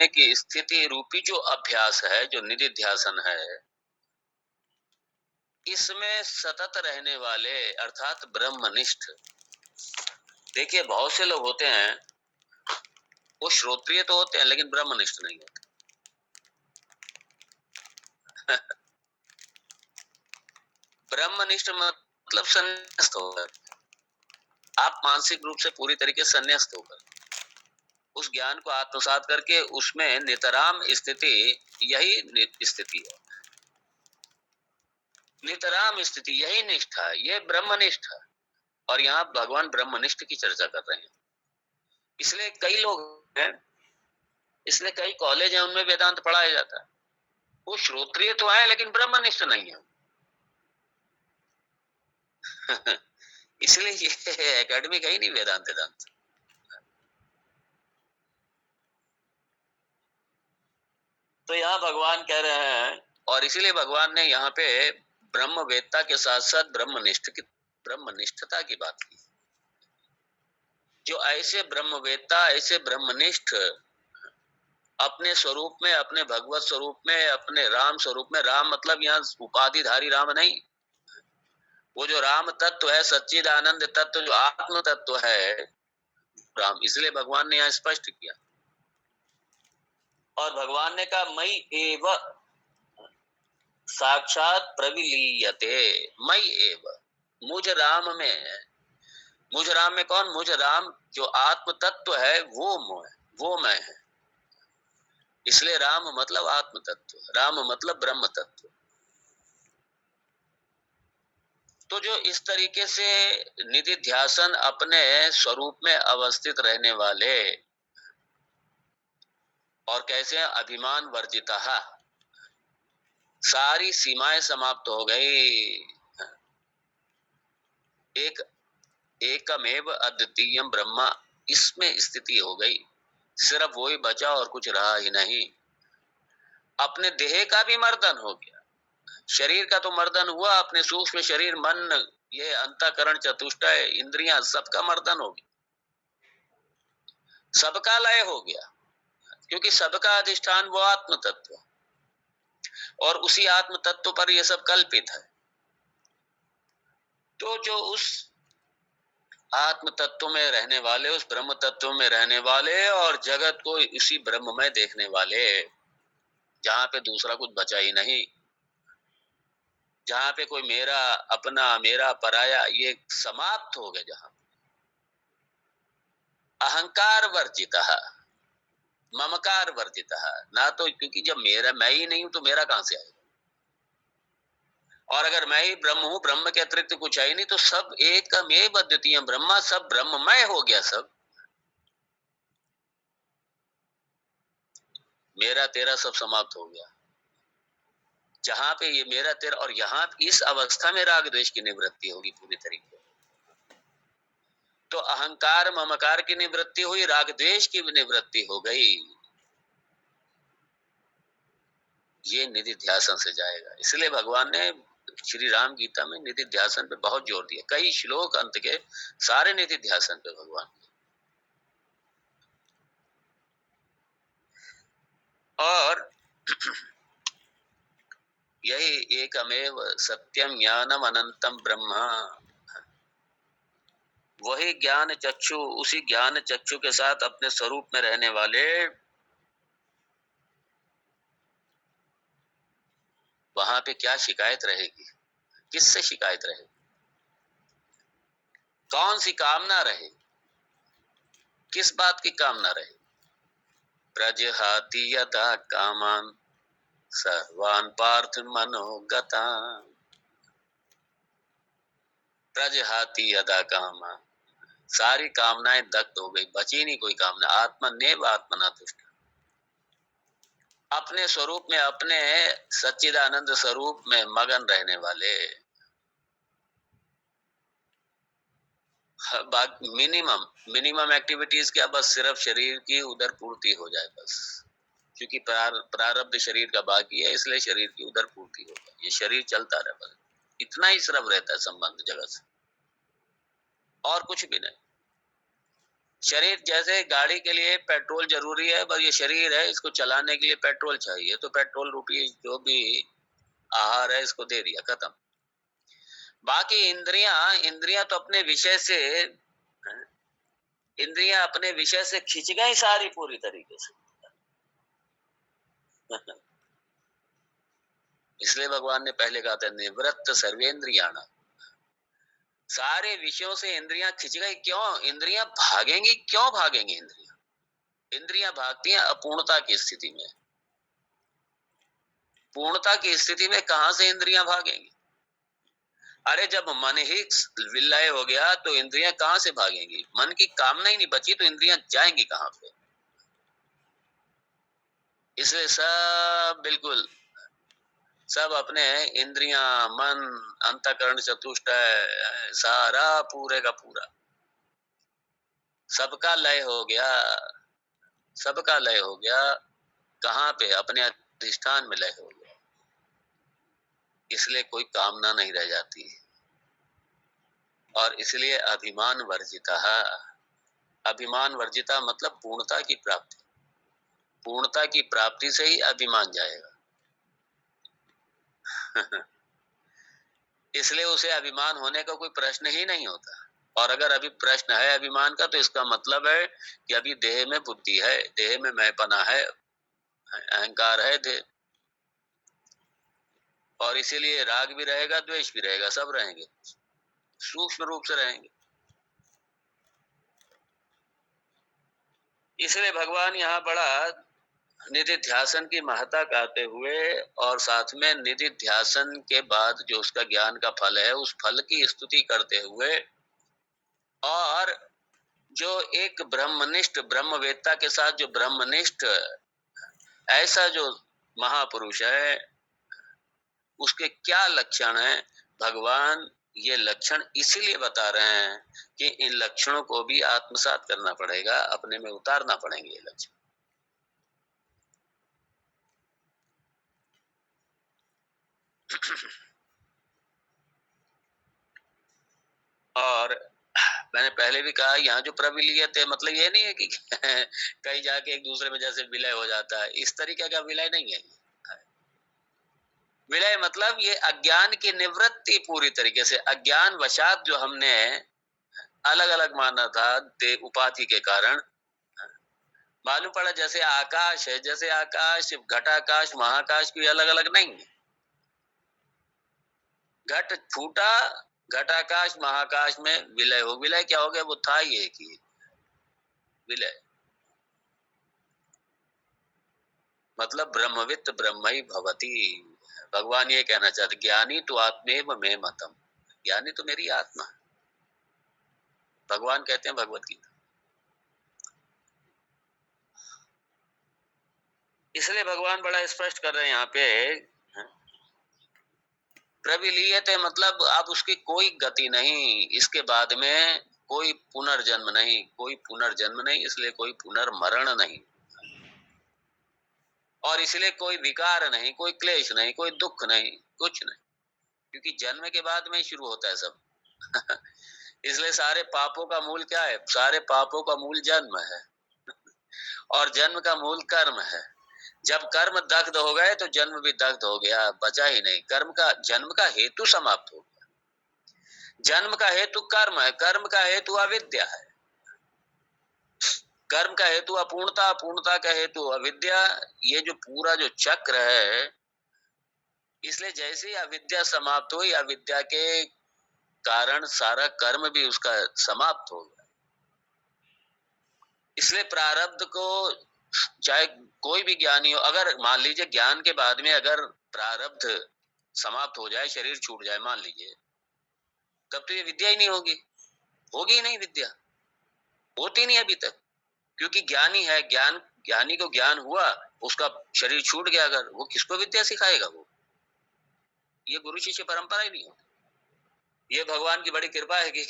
की स्थिति रूपी जो अभ्यास है, जो निधिध्यासन है, इसमें सतत रहने वाले अर्थात ब्रह्मनिष्ठ। देखिए बहुत से लोग होते हैं, वो श्रोत्रिय तो होते हैं लेकिन ब्रह्मनिष्ठ नहीं होते। ब्रह्मनिष्ठ मतलब संन्यास्त होकर, आप मानसिक रूप से पूरी तरीके से संन्यास्त होकर उस ज्ञान को आत्मसात करके उसमें नितराम स्थिति, यही स्थिति है, नितराम स्थिति, यही निष्ठा, ये ब्रह्मनिष्ठ है। और यहाँ भगवान ब्रह्मनिष्ठ की चर्चा कर रहे हैं। इसलिए कई लोग हैं, इसलिए कई कॉलेज हैं, उनमें वेदांत पढ़ाया जाता है। वो श्रोत्रिय तो है लेकिन ब्रह्मनिष्ठ नहीं है। इसलिए ये एकेडमिक है ही नहीं वेदांत वेदांत। तो यहाँ भगवान कह रहे हैं, और इसीलिए भगवान ने यहाँ पे ब्रह्मवेत्ता के साथ साथ ब्रह्मनिष्ठता की बात की। जो ऐसे ब्रह्मवेत्ता, ऐसे ब्रह्मनिष्ठ अपने स्वरूप में, अपने भगवत स्वरूप में, अपने राम स्वरूप में, राम मतलब यहाँ उपाधिधारी राम नहीं, वो जो राम तत्व है, सच्चिदानंद तत्व, जो आत्म तत्व है राम, इसलिए भगवान ने यहाँ स्पष्ट किया। और भगवान ने कहा मई एव साक्षात प्रविलीयते, मई एव, मुझ राम में, मुझ राम में कौन? मुझ राम जो आत्म तत्व है वो मैं है। इसलिए राम मतलब आत्म तत्व, राम मतलब ब्रह्म तत्व। तो जो इस तरीके से निधिध्यासन अपने स्वरूप में अवस्थित रहने वाले, और कैसे अभिमान वर्जिता, सारी सीमाएं समाप्त हो गई, एक एकमेव अद्वितीयम ब्रह्मा, इसमें स्थिति हो गई, सिर्फ वही बचा और कुछ रहा ही नहीं। अपने देह का भी मर्दन हो गया, शरीर का तो मर्दन हुआ, अपने सूक्ष्म शरीर, मन, ये अंतःकरण, चतुष्टय, इंद्रियां, सबका मर्दन हो गया, सबका लय हो गया, क्योंकि सबका अधिष्ठान वो आत्म तत्व, और उसी आत्म तत्व पर ये सब कल्पित है। तो जो उस आत्म तत्व में रहने वाले, उस ब्रह्म तत्व में रहने वाले, और जगत को उसी ब्रह्म में देखने वाले, जहां पे दूसरा कुछ बचा ही नहीं, जहां पे कोई मेरा अपना, मेरा पराया, ये समाप्त हो गए, जहां अहंकार वर्जित, ममकार वर्जित, ना तो, क्योंकि जब मेरा मैं ही नहीं हूं तो मेरा कहां से आएगा, और अगर मैं ही ब्रह्म हूं, ब्रह्म के अतिरिक्त कुछ है ही नहीं, तो सब एकमेव अद्वितीय ब्रह्मा, सब ब्रह्ममय हो गया, सब मेरा तेरा सब समाप्त हो गया। जहां पे ये मेरा तेरा, और यहाँ इस अवस्था में राग द्वेष की निवृत्ति होगी पूरी तरीके। तो अहंकार ममकार की निवृत्ति हुई, राग द्वेष की निवृत्ति हो गई, ये निधिध्यासन से जाएगा। इसलिए भगवान ने श्री राम गीता में निधिध्यासन पे बहुत जोर दिया, कई श्लोक अंत के सारे निधिध्यासन पे भगवान। और यही एकमेव सत्यम ज्ञानम अनंतम ब्रह्म, वही ज्ञान चक्षु, उसी ज्ञान चक्षु के साथ अपने स्वरूप में रहने वाले, वहां पे क्या शिकायत रहेगी? किससे शिकायत रहेगी? कौन सी कामना रहे? किस बात की कामना रहे? प्रजहाति यथा कामान सर्वान पार्थ मनोगतान, प्रजहाति यथा कामान, सारी कामनाएं दग्ध हो गई, बची नहीं कोई कामना। आत्मनेव आत्मना तुष्ट, अपने स्वरूप में, अपने सच्चिदानंद स्वरूप में मगन रहने वाले, मिनिमम एक्टिविटीज क्या, बस सिर्फ शरीर की उधर पूर्ति हो जाए बस, क्योंकि प्रारब्ध शरीर का बाकी है, इसलिए शरीर की उधर पूर्ति हो जाए, ये शरीर चलता रहे बस, इतना ही सिर्फ रहता है संबंध जगत से, और कुछ भी नहीं। शरीर जैसे गाड़ी के लिए पेट्रोल जरूरी है, पर ये शरीर है, इसको चलाने के लिए पेट्रोल चाहिए, तो पेट्रोल रूपी जो भी आहार है इसको दे दिया, खत्म। बाकी इंद्रियां इंद्रियां तो अपने विषय से इंद्रियां अपने विषय से खिंच गई सारी पूरी तरीके से। इसलिए भगवान ने पहले कहा था निवृत्त सर्वेंद्रियाण, सारे विषयों से इंद्रियां खिंच गई। क्यों इंद्रियां भागेंगी? क्यों भागेंगी इंद्रियां? इंद्रियां भागती हैं अपूर्णता की स्थिति में। पूर्णता की स्थिति में कहां से इंद्रियां भागेंगी? अरे जब मन ही विलय हो गया तो इंद्रियां कहां से भागेंगी? मन की कामना ही नहीं बची तो इंद्रियां जाएंगी कहां पे? इसलिए सब बिल्कुल सब अपने इंद्रियां, मन, अंतःकरण, चतुष्टय, सारा पूरे का पूरा सबका लय हो गया। सबका लय हो गया कहां पे? अपने अधिष्ठान में लय हो गया। इसलिए कोई कामना नहीं रह जाती, और इसलिए अभिमान वर्जिता। अभिमान वर्जिता मतलब पूर्णता की प्राप्ति। पूर्णता की प्राप्ति से ही अभिमान जाएगा। इसलिए उसे अभिमान होने का कोई प्रश्न ही नहीं होता। और अगर अभी प्रश्न है अभिमान का, तो इसका मतलब है कि अभी देह में बुद्धि है, देह में मैंपना है, अहंकार है देह, और इसीलिए राग भी रहेगा, द्वेष भी रहेगा, सब रहेंगे, सूक्ष्म रूप से रहेंगे। इसलिए भगवान यहाँ बड़ा निधिध्यासन की महत्ता कहते हुए, और साथ में निधिध्यासन के बाद जो उसका ज्ञान का फल है, उस फल की स्तुति करते हुए, और जो एक ब्रह्मनिष्ठ ब्रह्मवेत्ता के साथ जो ब्रह्मनिष्ठ ऐसा जो महापुरुष है, उसके क्या लक्षण है, भगवान ये लक्षण इसीलिए बता रहे हैं कि इन लक्षणों को भी आत्मसात करना पड़ेगा, अपने में उतारना पड़ेंगे ये लक्षण। और मैंने पहले भी कहा, यहाँ जो प्रविलीयत है, मतलब ये नहीं है कि कहीं जाके एक दूसरे में जैसे विलय हो जाता है, इस तरीके का विलय नहीं है। विलय मतलब ये अज्ञान की निवृत्ति पूरी तरीके से। अज्ञान वशात जो हमने अलग अलग माना था उपाधि के कारण, मालूम पड़ा जैसे आकाश है, जैसे आकाश, घटाकाश, महाकाश भी अलग अलग नहीं है। घट फूटा, घटाकाश महाकाश में विलय हो। विलय क्या हो गया? वो था ही एक ही विलय, मतलब ब्रह्मवित् ब्रह्मई भवती। भगवान ये कहना चाहते, ज्ञानी तो आत्मेव में मतम, ज्ञानी तो मेरी आत्मा। भगवान कहते हैं भगवत गीता। इसलिए भगवान बड़ा स्पष्ट कर रहे हैं यहाँ पे, प्रविलीयत है मतलब अब उसकी कोई गति नहीं, इसके बाद में कोई पुनर्जन्म नहीं, कोई पुनर्जन्म नहीं, इसलिए कोई पुनर्मरण नहीं, और इसलिए कोई विकार नहीं, कोई क्लेश नहीं, कोई दुख नहीं, कुछ नहीं, क्योंकि जन्म के बाद में ही शुरू होता है सब। इसलिए सारे पापों का मूल क्या है? सारे पापों का मूल जन्म है, और जन्म का मूल कर्म है। जब कर्म दग्ध हो गए तो जन्म भी दग्ध हो गया, बचा ही नहीं। कर्म का, जन्म का हेतु समाप्त हो गया। जन्म का हेतु कर्म है, कर्म का हेतु अविद्या है, कर्म का हेतु अपूर्णता, अपूर्णता का हेतु अविद्या। ये जो पूरा जो चक्र है, इसलिए जैसे ही अविद्या समाप्त हुई, अविद्या के कारण सारा कर्म भी उसका समाप्त हो गया। इसलिए प्रारब्ध को, चाहे कोई भी ज्ञानी हो, अगर मान लीजिए ज्ञान के बाद में अगर प्रारब्ध समाप्त हो जाए, शरीर छूट जाए मान लीजिए, तब तो ये विद्या ही नहीं होगी, होगी ही नहीं विद्या, होती नहीं अभी तक, क्योंकि ज्ञानी है, ज्ञान, ज्ञानी को ज्ञान हुआ, उसका शरीर छूट गया, अगर वो किसको विद्या सिखाएगा? वो, ये गुरु शिष्य परंपरा ही नहीं होती। ये भगवान की बड़ी कृपा है कि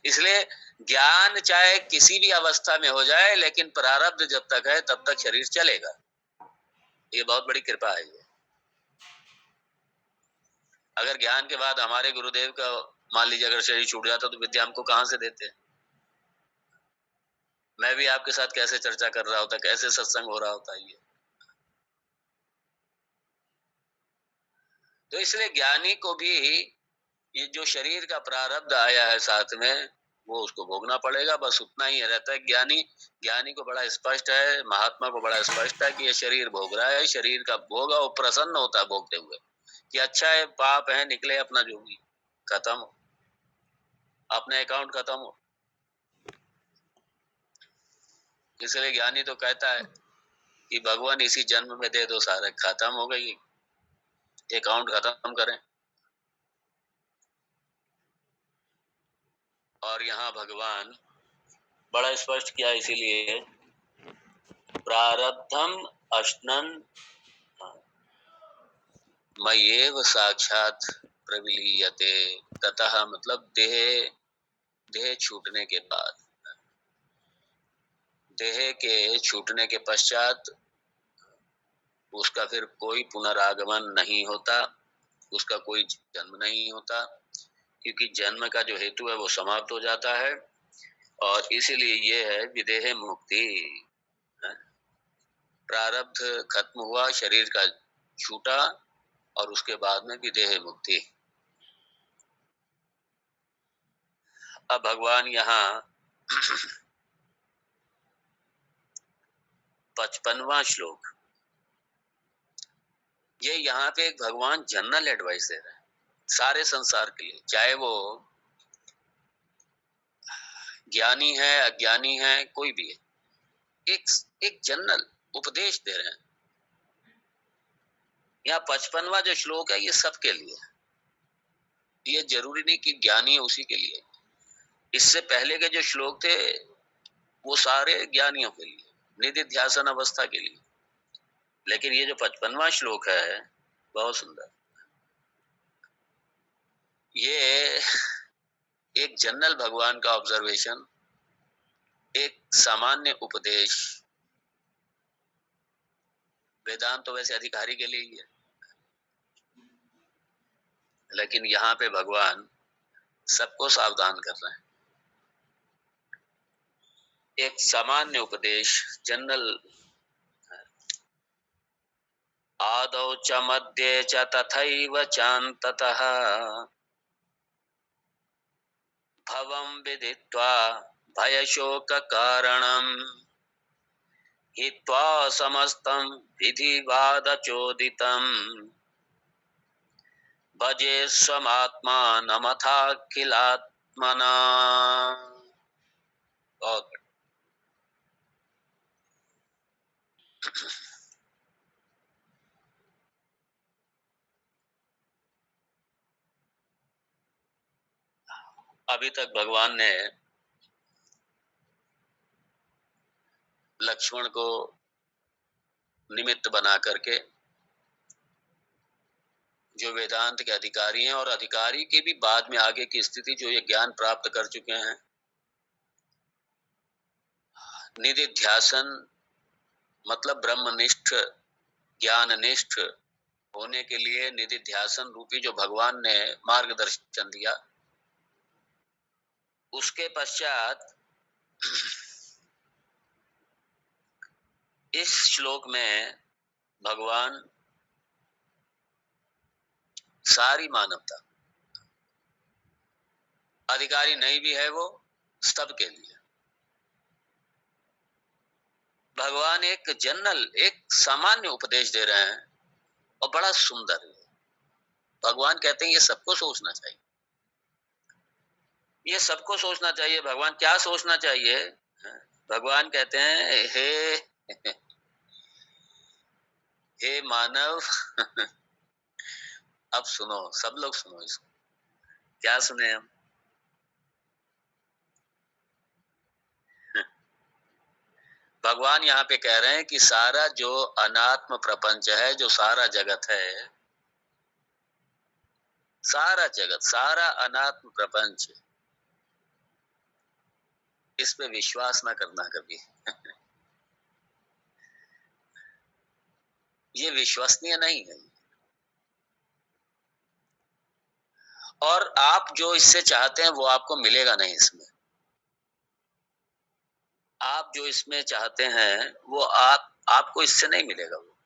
इसलिए ज्ञान चाहे किसी भी अवस्था में हो जाए, लेकिन प्रारब्ध जब तक है तब तक शरीर चलेगा। ये बहुत बड़ी कृपा है। ये अगर ज्ञान के बाद हमारे गुरुदेव का मान लीजिए अगर शरीर छूट जाता तो विद्या हमको कहां से देते? मैं भी आपके साथ कैसे चर्चा कर रहा होता, कैसे सत्संग हो रहा होता ये। तो इसलिए ज्ञानी को भी ये जो शरीर का प्रारब्ध आया है साथ में, वो उसको भोगना पड़ेगा, बस उतना ही रहता है। ज्ञानी ज्ञानी को बड़ा स्पष्ट है, महात्मा को बड़ा स्पष्ट है कि ये शरीर भोग रहा है, शरीर का भोग, वो प्रसन्न होता है भोगते हुए कि अच्छा है, पाप है, निकले अपना जो भी, खत्म हो, अपने अकाउंट खत्म हो। इसलिए ज्ञानी तो कहता है कि भगवान इसी जन्म में दे दो, सारे खत्म हो गई, अकाउंट खत्म करें। और यहाँ भगवान बड़ा स्पष्ट किया, इसीलिए प्रारब्धम अश्नन मय्येव साक्षात प्रविलीयते। ततः मतलब देह देह छूटने के बाद, देह के छूटने के पश्चात उसका फिर कोई पुनरागमन नहीं होता, उसका कोई जन्म नहीं होता, क्योंकि जन्म का जो हेतु है वो समाप्त हो जाता है। और इसीलिए ये है विदेह मुक्ति। प्रारब्ध खत्म हुआ, शरीर का छूटा, और उसके बाद में विदेह मुक्ति। अब भगवान यहाँ 55वां श्लोक, ये यहाँ पे एक भगवान जनरल एडवाइस दे रहे हैं सारे संसार के लिए, चाहे वो ज्ञानी है, अज्ञानी है, कोई भी है। एक एक जनरल उपदेश दे रहे हैं। यहाँ 55वां जो श्लोक है ये सबके लिए है, ये जरूरी नहीं कि ज्ञानी है उसी के लिए। इससे पहले के जो श्लोक थे वो सारे ज्ञानियों के लिए, निधिध्यासन अवस्था के लिए। लेकिन ये जो 55वां श्लोक है बहुत सुंदर, ये एक जनरल भगवान का ऑब्जर्वेशन, एक सामान्य उपदेश। वेदांत तो वैसे अधिकारी के लिए ही है, लेकिन यहाँ पे भगवान सबको सावधान कर रहे हैं। एक सामान्य उपदेश, जनरल। आदौ च मध्ये च तथैव चान्ततः भवं विदित्वा भयशोककारणम् हित्वा समस्तं विधिवादचोदितम् भजे स्वमात्मानमथाखिलात्मना। बहुत अभी तक भगवान ने लक्ष्मण को निमित्त बना करके, जो वेदांत के अधिकारी हैं और अधिकारी के भी बाद में आगे की स्थिति जो ये ज्ञान प्राप्त कर चुके हैं, निधिध्यासन मतलब ब्रह्मनिष्ठ, ज्ञाननिष्ठ होने के लिए निधिध्यासन रूपी जो भगवान ने मार्गदर्शन दिया, उसके पश्चात इस श्लोक में भगवान सारी मानवता, अधिकारी नहीं भी है वो, सबके लिए भगवान एक जनरल, एक सामान्य उपदेश दे रहे हैं, और बड़ा सुंदर है। भगवान कहते हैं ये सबको सोचना चाहिए, ये सबको सोचना चाहिए। भगवान क्या सोचना चाहिए? भगवान कहते हैं, हे हे मानव अब सुनो, सब लोग सुनो इसको। क्या सुने हम? भगवान यहाँ पे कह रहे हैं कि सारा जो अनात्म प्रपंच है, जो सारा जगत है, सारा जगत, सारा अनात्म प्रपंच, इस पे विश्वास ना करना कभी। ये विश्वसनीय नहीं है। और आप जो इससे चाहते हैं वो आपको मिलेगा नहीं इसमें। आप जो इसमें चाहते हैं वो आपको इससे नहीं मिलेगा वो।